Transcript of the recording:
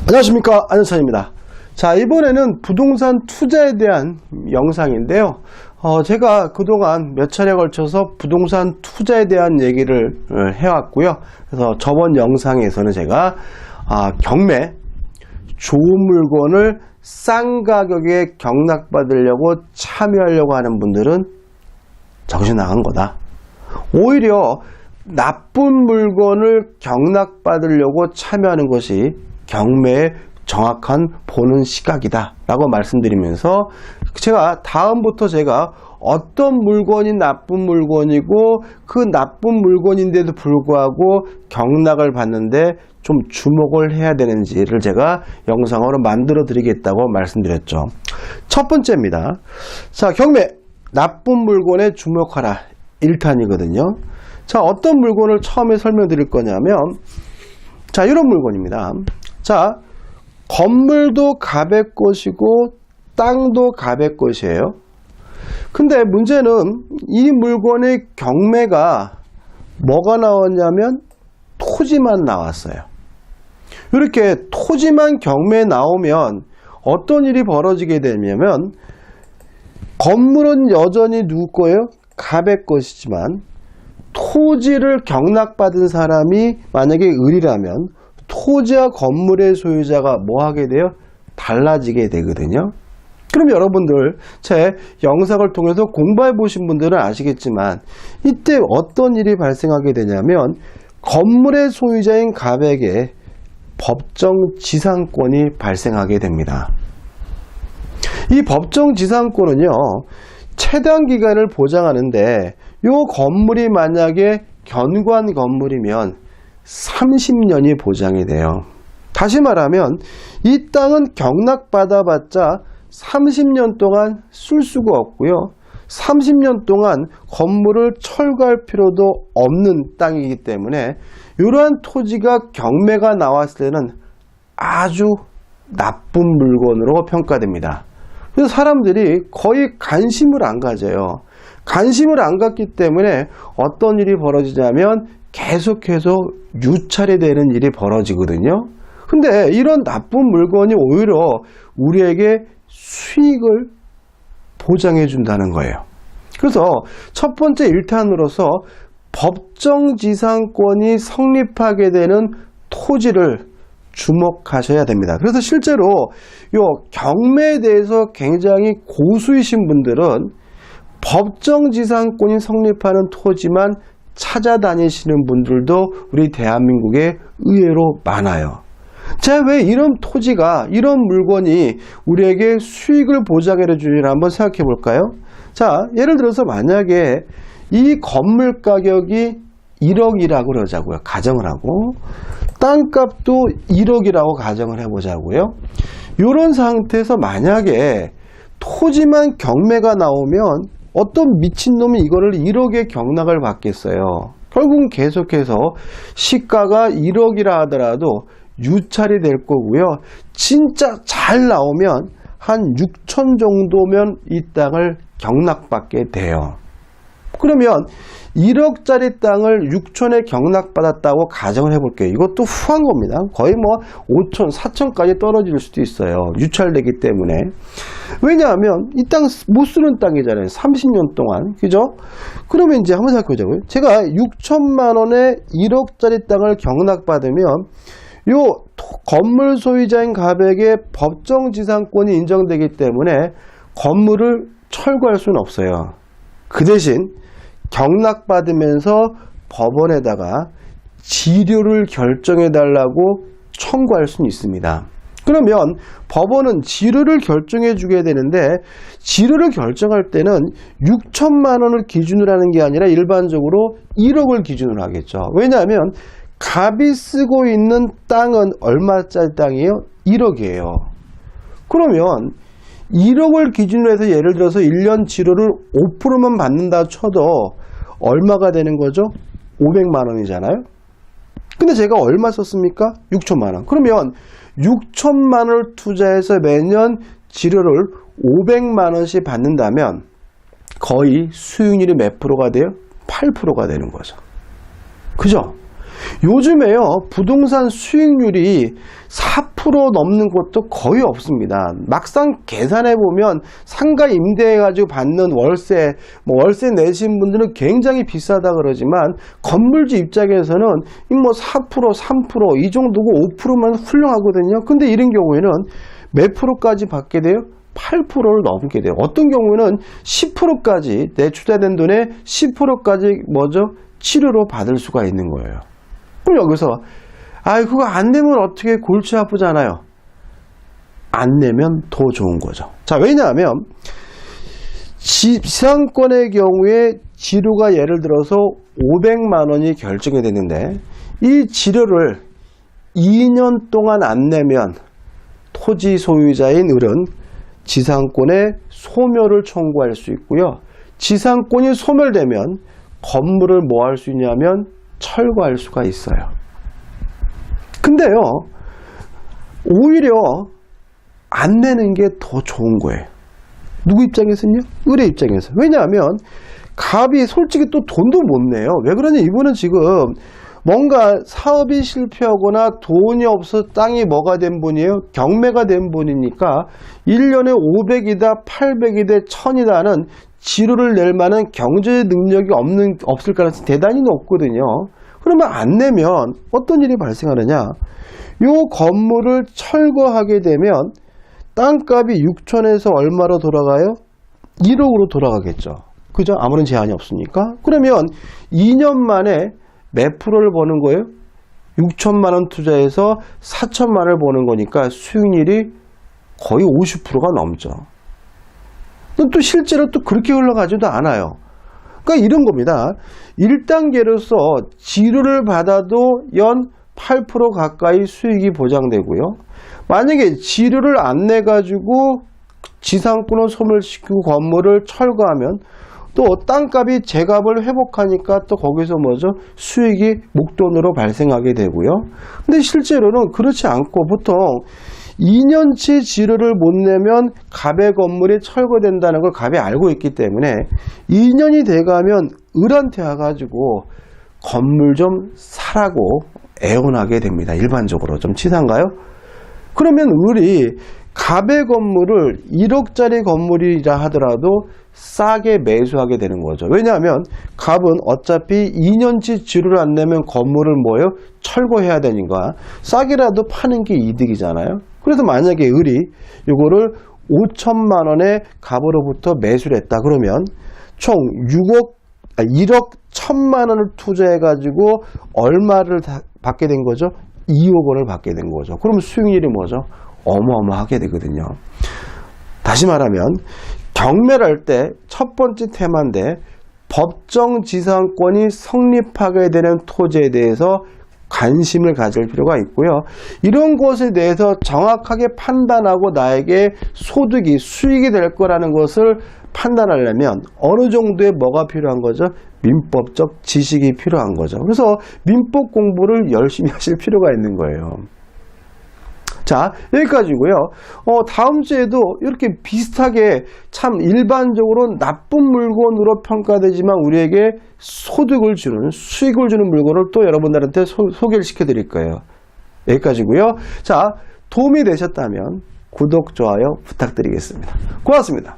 안녕하십니까, 안현찬입니다. 자, 이번에는 부동산 투자에 대한 영상인데요. 제가 그동안 몇 차례에 걸쳐서 부동산 투자에 대한 얘기를 해왔고요. 그래서 저번 영상에서는 제가 경매, 좋은 물건을 싼 가격에 경락받으려고 참여하려고 하는 분들은 정신 나간 거다. 오히려 나쁜 물건을 경락받으려고 참여하는 것이 경매의 정확한 보는 시각이다 라고 말씀드리면서 다음부터 제가 어떤 물건이 나쁜 물건이고 그 나쁜 물건인데도 불구하고 경락을 받는데 좀 주목을 해야 되는지를 제가 영상으로 만들어 드리겠다고 말씀드렸죠. 첫 번째입니다. 자, 경매, 나쁜 물건에 주목하라 1탄이거든요. 자, 어떤 물건을 처음에 설명드릴 거냐면, 자, 이런 물건입니다. 자, 건물도 갑의 것이고 땅도 갑의 것이에요. 근데 문제는 이 물건의 경매가 뭐가 나왔냐면 토지만 나왔어요. 이렇게 토지만 경매에 나오면 어떤 일이 벌어지게 되냐면, 건물은 여전히 누구 거예요? 갑의 것이지만 토지를 경락받은 사람이 만약에 을이라면 토지와 건물의 소유자가 뭐 하게 돼요? 달라지게 되거든요. 그럼 여러분들 제 영상을 통해서 공부해 보신 분들은 아시겠지만 이때 어떤 일이 발생하게 되냐면 건물의 소유자인 갑에게 법정 지상권이 발생하게 됩니다. 이 법정 지상권은요, 최단 기간을 보장하는데 이 건물이 만약에 견관 건물이면 30년이 보장이 돼요. 다시 말하면 이 땅은 경락받아봤자 30년 동안 쓸 수가 없고요. 30년 동안 건물을 철거할 필요도 없는 땅이기 때문에 이러한 토지가 경매가 나왔을 때는 아주 나쁜 물건으로 평가됩니다. 그래서 사람들이 거의 관심을 안 가져요. 관심을 안 갖기 때문에 어떤 일이 벌어지냐면 계속해서 유찰이 되는 일이 벌어지거든요. 근데 이런 나쁜 물건이 오히려 우리에게 수익을 보장해 준다는 거예요. 그래서 첫 번째 1탄으로서 법정지상권이 성립하게 되는 토지를 주목하셔야 됩니다. 그래서 실제로 요 경매에 대해서 굉장히 고수이신 분들은 법정지상권이 성립하는 토지만 찾아다니시는 분들도 우리 대한민국에 의외로 많아요. 자, 왜 이런 토지가, 이런 물건이 우리에게 수익을 보장해 주는지 한번 생각해 볼까요? 자, 예를 들어서 만약에 이 건물 가격이 1억이라고 그러자고요. 가정을 하고 땅값도 1억이라고 가정을 해보자고요. 이런 상태에서 만약에 토지만 경매가 나오면 어떤 미친놈이 이거를 1억에 경락을 받겠어요. 결국은 계속해서 시가가 1억이라 하더라도 유찰이 될 거고요. 진짜 잘 나오면 한 6천 정도면 이 땅을 경락받게 돼요. 그러면 1억짜리 땅을 6천에 경락받았다고 가정을 해볼게요. 이것도 후한 겁니다. 거의 뭐 5천, 4천까지 떨어질 수도 있어요. 유찰되기 때문에. 왜냐하면 이 땅 못 쓰는 땅이잖아요. 30년 동안. 그죠? 그러면 이제 한번 생각해 보자고요. 제가 6천만 원에 1억짜리 땅을 경락받으면 요 건물 소유자인 갑에게 법정지상권이 인정되기 때문에 건물을 철거할 수는 없어요. 그 대신 경락받으면서 법원에다가 지료를 결정해 달라고 청구할 수는 있습니다. 그러면 법원은 지료를 결정해 주게 되는데 지료를 결정할 때는 6천만 원을 기준으로 하는 게 아니라 일반적으로 1억을 기준으로 하겠죠. 왜냐하면 갑이 쓰고 있는 땅은 얼마짜리 땅이에요? 1억이에요. 그러면 1억을 기준으로 해서 예를 들어서 1년 지료를 5%만 받는다 쳐도 얼마가 되는 거죠? 500만 원이잖아요. 근데 제가 얼마 썼습니까? 6천만 원. 그러면 6천만 원을 투자해서 매년 지료를 500만 원씩 받는다면 거의 수익률이 몇 프로가 돼요? 8%가 되는 거죠. 그죠? 요즘에요, 부동산 수익률이 4% 넘는 것도 거의 없습니다. 막상 계산해 보면 상가 임대해가지고 받는 월세, 월세 내신 분들은 굉장히 비싸다 그러지만 건물주 입장에서는 4%, 3% 이 정도고 5%만 훌륭하거든요. 근데 이런 경우에는 몇 프로까지 받게 돼요? 8%를 넘게 돼요. 어떤 경우에는 10%까지 내 투자된 돈의 10%까지 치료로 받을 수가 있는 거예요. 그럼 여기서 그거 안 내면 어떻게 골치 아프잖아요. 안 내면 더 좋은 거죠. 자, 왜냐하면 지상권의 경우에 지료가 예를 들어서 500만 원이 결정이 됐는데 이 지료를 2년 동안 안 내면 토지 소유자인 을은 지상권의 소멸을 청구할 수 있고요. 지상권이 소멸되면 건물을 뭐 할 수 있냐면 철거할 수가 있어요. 근데요, 오히려 안 내는 게 더 좋은 거예요. 누구 입장에서는요? 을의 입장에서. 왜냐하면 갑이 솔직히 또 돈도 못 내요. 왜 그러냐? 이분은 지금 뭔가 사업이 실패하거나 돈이 없어 땅이 뭐가 된 분이에요? 경매가 된 분이니까 1년에 500이다 800이다 1000이다는 지료를 낼 만한 경제 능력이 없을 가능성이 대단히 높거든요. 그러면 안 내면 어떤 일이 발생하느냐? 요 건물을 철거하게 되면 땅값이 6천에서 얼마로 돌아가요? 1억으로 돌아가겠죠. 그죠? 아무런 제한이 없으니까. 그러면 2년 만에 몇 프로를 버는 거예요? 6천만 원 투자해서 4천만 원을 버는 거니까 수익률이 거의 50%가 넘죠. 또 실제로 또 그렇게 흘러가지도 않아요. 그러니까 이런 겁니다. 1단계로서 지료를 받아도 연 8% 가까이 수익이 보장되고요. 만약에 지료를 안 내가지고 지상권을 소멸시키고 건물을 철거하면 또 땅값이 제값을 회복하니까 또 거기서 수익이 목돈으로 발생하게 되고요. 근데 실제로는 그렇지 않고 보통 2년치 지료를 못 내면 갑의 건물이 철거된다는 걸 갑이 알고 있기 때문에 2년이 돼가면 을한테 와가지고 건물 좀 사라고 애원하게 됩니다. 일반적으로 좀 치사한가요? 그러면 을이 갑의 건물을 1억짜리 건물이라 하더라도 싸게 매수하게 되는 거죠. 왜냐하면 갑은 어차피 2년치 지료를 안 내면 건물을 철거해야 되니까 싸게라도 파는 게 이득이잖아요. 그래서 만약에 을이 이거를 5천만 원에 갑으로부터 매수를 했다 그러면 총 1억 1,000만 원을 투자해가지고 얼마를 받게 된 거죠? 2억 원을 받게 된 거죠. 그럼 수익률이 어마어마하게 되거든요. 다시 말하면 경매를 할 때 첫 번째 테마인데 법정 지상권이 성립하게 되는 토지에 대해서 관심을 가질 필요가 있고요. 이런 것에 대해서 정확하게 판단하고 나에게 소득이 수익이 될 거라는 것을 판단하려면 어느 정도의 뭐가 필요한 거죠? 민법적 지식이 필요한 거죠. 그래서 민법 공부를 열심히 하실 필요가 있는 거예요. 자, 여기까지고요. 다음 주에도 이렇게 비슷하게 참 일반적으로 나쁜 물건으로 평가되지만 우리에게 소득을 주는, 수익을 주는 물건을 또 여러분들한테 소개를 시켜드릴 거예요. 여기까지고요. 자, 도움이 되셨다면 구독, 좋아요 부탁드리겠습니다. 고맙습니다.